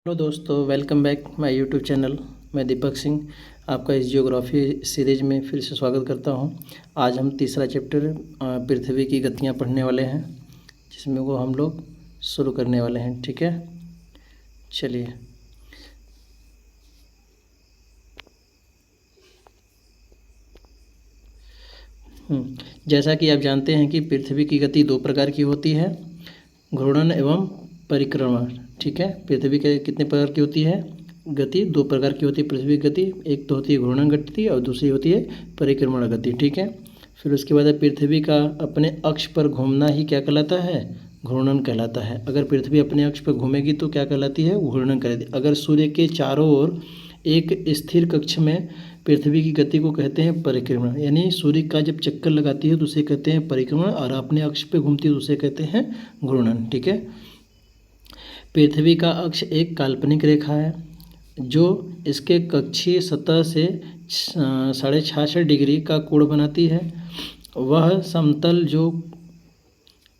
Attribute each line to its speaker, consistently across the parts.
Speaker 1: Hello दोस्तों, welcome back my YouTube channel. मैं दीपक सिंह आपका इस जियोग्राफी सीरीज में फिर से स्वागत करता हूं। आज हम तीसरा चैप्टर पृथ्वी की गतियां पढ़ने वाले हैं, जिसमें वो हम लोग शुरू करने वाले हैं। ठीक है, चलिए। जैसा कि आप जानते हैं कि पृथ्वी की गति दो प्रकार की होती है, घूर्णन एवं परिक्रमण। ठीक है, पृथ्वी के कितने प्रकार की होती है गति? दो प्रकार की होती है पृथ्वी की गति। एक तो होती है घूर्णन गति और दूसरी होती है परिक्रमण गति। ठीक है, फिर उसके बाद पृथ्वी का अपने अक्ष पर घूमना ही क्या कहलाता है? घूर्णन कहलाता है। अगर पृथ्वी अपने अक्ष पर घूमेगी तो क्या कहलाती है? घूर्णन कहलाती है। अगर सूर्य के चारों ओर एक स्थिर कक्ष में पृथ्वी की गति को कहते हैं परिक्रमण, यानी सूर्य का जब चक्कर लगाती है तो उसे कहते हैं परिक्रमण, और अपने अक्ष पे घूमती है तो उसे कहते हैं घूर्णन। ठीक है, पृथ्वी का अक्ष एक काल्पनिक रेखा है जो इसके कक्षीय सतह से 66.5 डिग्री का कोण बनाती है। वह समतल जो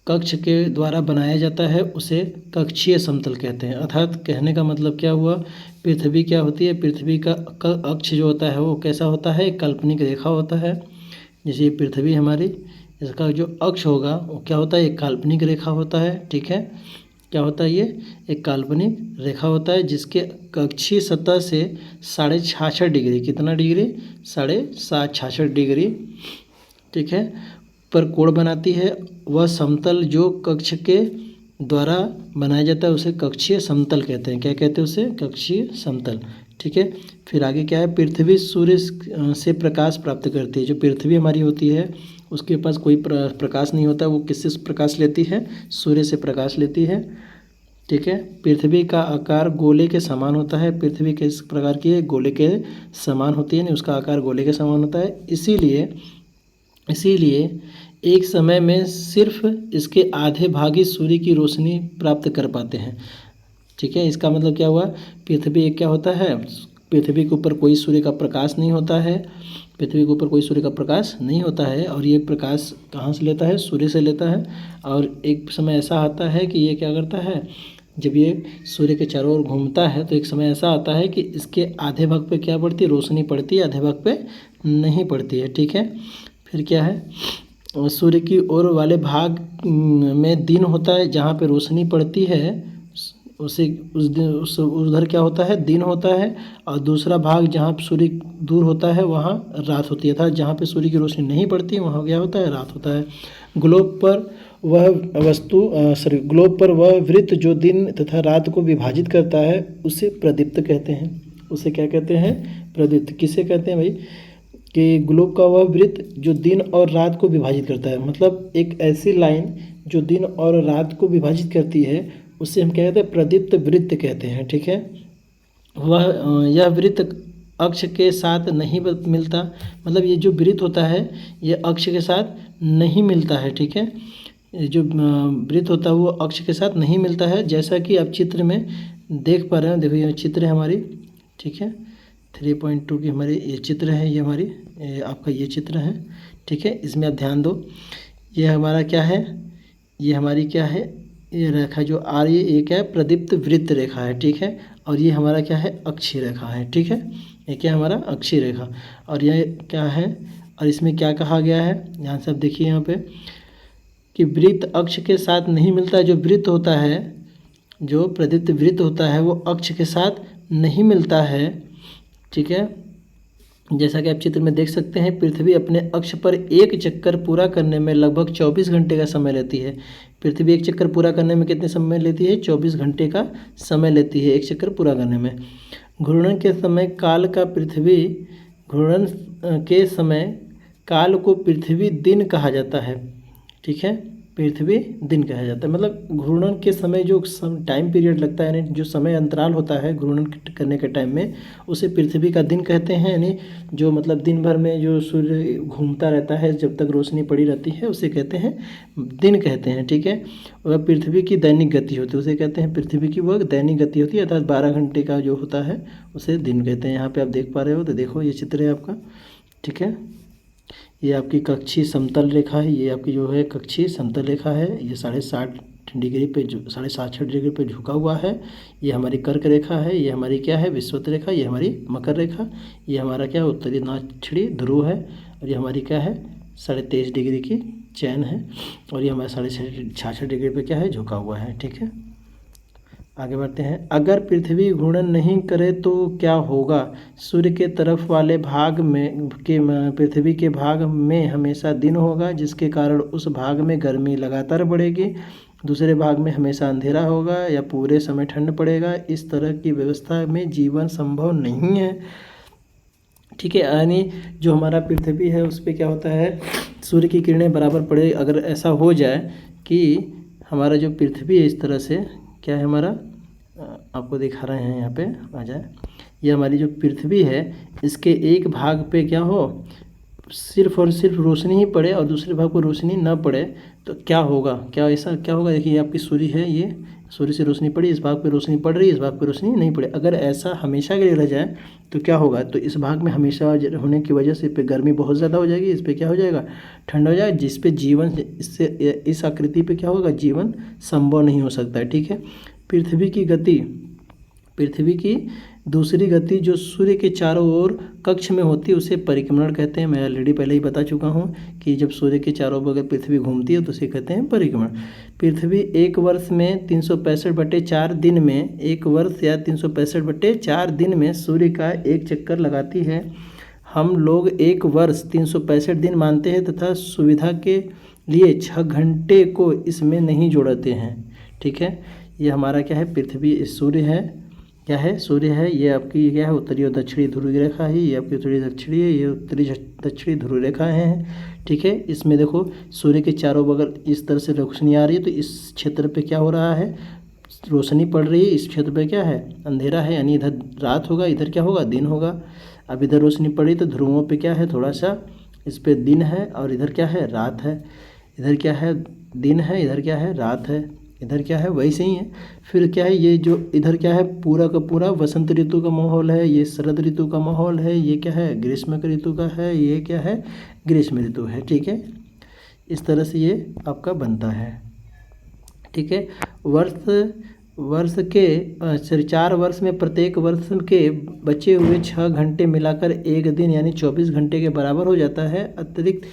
Speaker 1: कक्ष के द्वारा बनाया जाता है उसे कक्षीय समतल कहते हैं। अर्थात कहने का मतलब क्या हुआ, पृथ्वी क्या होती है? पृथ्वी का अक्ष जो होता है वो कैसा होता है? एक काल्पनिक रेखा होता है। जैसे पृथ्वी हमारी, इसका जो अक्ष होगा वो क्या होता है? एक काल्पनिक रेखा होता है। ठीक है, क्या होता है? ये एक काल्पनिक रेखा होता है जिसके कक्षीय सतह से 66.5 डिग्री, कितना डिग्री? 66.5 डिग्री, ठीक है, पर कोण बनाती है। वह समतल जो कक्ष के द्वारा बनाया जाता है उसे कक्षीय समतल कहते हैं। क्या कहते हैं उसे? कक्षीय समतल। ठीक है, फिर आगे क्या है? पृथ्वी सूर्य से प्रकाश प्राप्त करती है। जो पृथ्वी हमारी होती है उसके पास कोई प्रकाश नहीं होता, वो किससे प्रकाश लेती है? सूर्य से प्रकाश लेती है। ठीक है, पृथ्वी का आकार गोले के समान होता है। पृथ्वी किस प्रकार की है? गोले के समान होती है, यानी उसका आकार गोले के समान होता है। इसीलिए एक समय में सिर्फ इसके आधे भाग ही सूर्य की रोशनी प्राप्त कर पाते हैं। ठीक है, इसका मतलब क्या हुआ? पृथ्वी क्या होता है? पृथ्वी के ऊपर कोई सूर्य का प्रकाश नहीं होता है। पृथ्वी के ऊपर कोई सूर्य का प्रकाश नहीं होता है, और ये प्रकाश कहाँ से लेता है? सूर्य से लेता है। और एक समय ऐसा आता है कि ये क्या करता है, जब ये सूर्य के चारों ओर घूमता है तो एक समय ऐसा आता है कि इसके आधे भाग पे क्या पड़ती है? रोशनी पड़ती है, आधे भाग पे नहीं पड़ती है। ठीक है, फिर क्या है? सूर्य की ओर वाले भाग में दिन होता है, जहाँ पे रोशनी पड़ती है उसे उधर क्या होता है? दिन होता है। और दूसरा भाग जहाँ पे सूर्य दूर होता है वहाँ रात होती है, था जहाँ पे सूर्य की रोशनी नहीं पड़ती है वहाँ क्या होता है? रात होता है। ग्लोब पर वह वृत्त जो दिन तथा रात को विभाजित करता है उसे प्रदीप्त कहते हैं। उसे क्या कहते हैं? प्रदीप्त। किसे कहते हैं भाई? कि ग्लोब का वह वृत्त जो दिन और रात को विभाजित करता है, मतलब एक ऐसी लाइन जो दिन और रात को विभाजित करती है उसे हम क्या कहते हैं? प्रदीप्त वृत्त कहते हैं। ठीक है, यह वृत्त अक्ष के साथ नहीं मिलता, मतलब ये जो वृत्त होता है ये अक्ष के साथ नहीं मिलता है। ठीक है, ये जो वृत्त होता है वो अक्ष के साथ नहीं मिलता है, जैसा कि आप चित्र में देख पा रहे हैं। देखो ये चित्र है हमारी, ठीक है, 3.2 की हमारी ये चित्र है, ये हमारी आपका ये चित्र है। ठीक है, इसमें आप ध्यान दो, ये हमारा क्या है? ये हमारी क्या है? ये रेखा जो आ रही है ये क्या है? प्रदीप्त वृत्त रेखा है। ठीक है, और ये हमारा क्या है? अक्षीय रेखा है। ठीक है, ये क्या है? हमारा अक्षीय रेखा। और ये क्या है? और इसमें क्या कहा गया है? ध्यान से आप देखिए यहाँ पे कि वृत्त अक्ष के साथ नहीं मिलता है। जो वृत्त होता है, जो प्रदीप्त वृत्त होता है वो अक्ष के साथ नहीं मिलता है। ठीक है, जैसा कि आप चित्र में देख सकते हैं, पृथ्वी अपने अक्ष पर एक चक्कर पूरा करने में लगभग 24 घंटे का समय लेती है। पृथ्वी एक चक्कर पूरा करने में कितने समय लेती है? 24 घंटे का समय लेती है एक चक्कर पूरा करने में। घूर्णन के समय काल को पृथ्वी दिन कहा जाता है। ठीक है, पृथ्वी दिन कहा जाता है, मतलब घूर्णन के समय जो टाइम पीरियड लगता है, यानी जो समय अंतराल होता है घूर्णन करने के टाइम में, उसे पृथ्वी का दिन कहते हैं। यानी जो मतलब दिन भर में जो सूर्य घूमता रहता है जब तक रोशनी पड़ी रहती है उसे कहते हैं दिन कहते हैं। ठीक है, वह पृथ्वी की दैनिक गति होती है, उसे कहते हैं पृथ्वी की वह दैनिक गति होती है, अर्थात 12 घंटे का जो होता है उसे दिन कहते हैं। यहाँ पर आप देख पा रहे हो, तो देखो ये चित्र है आपका। ठीक है, ये आपकी कक्षीय समतल रेखा है, ये आपकी जो है कक्षीय समतल रेखा है। ये 60.5 डिग्री पे 67.5 डिग्री पे झुका हुआ है। ये हमारी कर्क रेखा है, ये हमारी क्या है विषुवत रेखा, ये हमारी मकर रेखा, ये हमारा क्या है उत्तरी दक्षिणी ध्रुव है, और ये हमारी क्या है 23.5 डिग्री की चैन है, और ये हमारा 66 डिग्री पे क्या है झुका हुआ है। ठीक है, आगे बढ़ते हैं। अगर पृथ्वी घूर्णन नहीं करे तो क्या होगा? सूर्य के तरफ वाले भाग में पृथ्वी के भाग में हमेशा दिन होगा, जिसके कारण उस भाग में गर्मी लगातार बढ़ेगी। दूसरे भाग में हमेशा अंधेरा होगा या पूरे समय ठंड पड़ेगा। इस तरह की व्यवस्था में जीवन संभव नहीं है। ठीक है, यानी जो हमारा पृथ्वी है उस पर क्या होता है, सूर्य की किरणें बराबर पड़े। अगर ऐसा हो जाए कि हमारा जो पृथ्वी है इस तरह से क्या है हमारा, आपको दिखा रहे हैं यहाँ पे आ जाए, ये हमारी जो पृथ्वी है इसके एक भाग पे क्या हो सिर्फ और सिर्फ रोशनी ही पड़े और दूसरे भाग पर रोशनी न पड़े तो क्या होगा? क्या ऐसा क्या होगा? देखिए ये आपकी सूर्य है, ये सूर्य से रोशनी पड़ी, इस भाग पे रोशनी पड़ रही है, इस भाग पे रोशनी नहीं पड़े। अगर ऐसा हमेशा के लिए रह जाए तो क्या होगा? तो इस भाग में हमेशा होने की वजह से इस पर गर्मी बहुत ज़्यादा हो जाएगी, इस पर क्या हो जाएगा ठंड हो जाएगा, जिस पे जीवन इससे इस आकृति पे क्या होगा जीवन संभव नहीं हो सकता है। ठीक है, पृथ्वी की दूसरी गति जो सूर्य के चारों ओर कक्ष में होती है उसे परिक्रमण कहते हैं। मैं ऑलरेडी पहले ही बता चुका हूँ कि जब सूर्य के चारों ओर पृथ्वी घूमती है तो उसे कहते हैं परिक्रमण। पृथ्वी एक वर्ष में 365/4 दिन में, एक वर्ष या 365/4 दिन में सूर्य का एक चक्कर लगाती है। हम लोग एक वर्ष 365 दिन मानते हैं तथा सुविधा के लिए 6 घंटे को इसमें नहीं जोड़ते हैं। ठीक है, ये हमारा क्या है पृथ्वी सूर्य है, क्या है सूर्य है, ये आपकी क्या है उत्तरी और दक्षिणी ध्रुव रेखा है, ये आपकी उत्तरी दक्षिणी है, ये उत्तरी दक्षिणी ध्रुव रेखा है। ठीक है, इसमें देखो सूर्य के चारों बगल इस तरह से रोशनी आ रही है, तो इस क्षेत्र पे क्या हो रहा है रोशनी पड़ रही है, इस क्षेत्र पे क्या है अंधेरा है, यानी इधर रात होगा, इधर क्या होगा दिन होगा। अब इधर रोशनी पड़ी तो ध्रुवों पे क्या है थोड़ा सा इस पे दिन है और इधर क्या है रात है, इधर क्या है दिन है, इधर क्या है रात है, इधर क्या है वैसे ही है। फिर क्या है ये जो इधर क्या है पूरा का पूरा वसंत ऋतु का माहौल है, ये शरद ऋतु का माहौल है, ये क्या है ग्रीष्म ऋतु का है, ये क्या है ग्रीष्म ऋतु है। ठीक है, इस तरह से ये आपका बनता है। ठीक है, वर्ष के 4 वर्ष में प्रत्येक वर्ष के बचे हुए 6 घंटे मिलाकर एक दिन यानी 24 घंटे के बराबर हो जाता है। अतिरिक्त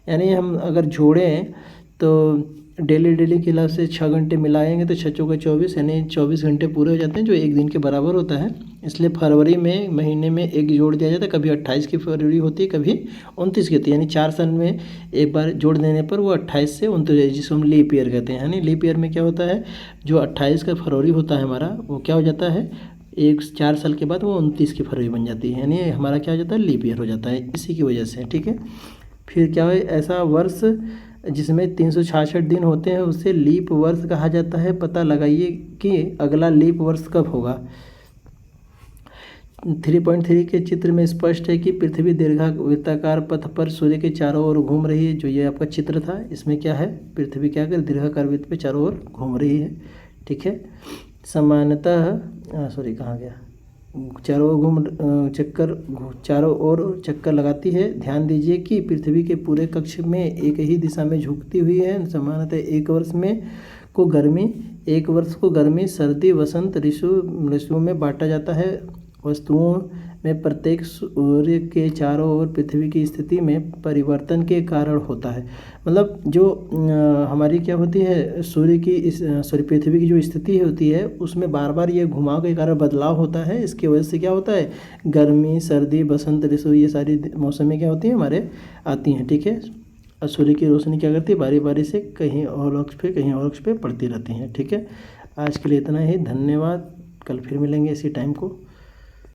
Speaker 1: यानी हम अगर जोड़ें तो डेली के हिसाब से 6 घंटे मिलाएंगे तो 6 चौके 24 यानी 24 घंटे पूरे हो जाते हैं जो एक दिन के बराबर होता है। इसलिए फरवरी में महीने में एक जोड़ दिया जाता है, कभी 28 की फरवरी होती है, कभी 29 की होती है, यानी 4 साल में एक बार जोड़ देने पर वो 28 से 29 जिसको हम लीप ईयर कहते हैं। यानी लीप ईयर में क्या होता है जो 28 का फरवरी होता है हमारा वो क्या हो जाता है 4 साल के बाद वो 29 की फरवरी बन जाती है, यानी हमारा क्या हो जाता है लीप ईयर हो जाता है इसी की वजह से। ठीक है, फिर क्या है ऐसा वर्ष जिसमें 366 दिन होते हैं उसे लीप वर्ष कहा जाता है। पता लगाइए कि अगला लीप वर्ष कब होगा। 3.3 के चित्र में स्पष्ट है कि पृथ्वी दीर्घाकार पथ पर सूर्य के चारों ओर घूम रही है। जो ये आपका चित्र था इसमें क्या है पृथ्वी क्या कर दीर्घाकार वृत्त पे चारों ओर घूम रही है। ठीक है, सामान्यतः कहाँ गया चारों ओर चक्कर लगाती है। ध्यान दीजिए कि पृथ्वी के पूरे कक्ष में एक ही दिशा में झुकती हुई है। सामान्यतः एक वर्ष को गर्मी सर्दी वसंत ऋतुओं में बांटा जाता है। वस्तुओं में प्रत्येक सूर्य के चारों ओर पृथ्वी की स्थिति में परिवर्तन के कारण होता है। मतलब जो हमारी क्या होती है पृथ्वी की जो स्थिति होती है उसमें बार बार ये घुमाव के कारण बदलाव होता है। इसकी वजह से क्या होता है गर्मी सर्दी बसंत ऋतु ये सारी मौसमें क्या होती हैं हमारे आती हैं। ठीक है, और सूर्य की रोशनी क्या करती है बारी बारी से कहीं और अक्ष पे पड़ती रहती हैं। ठीक है, आज के लिए इतना ही, धन्यवाद। कल फिर मिलेंगे इसी टाइम को।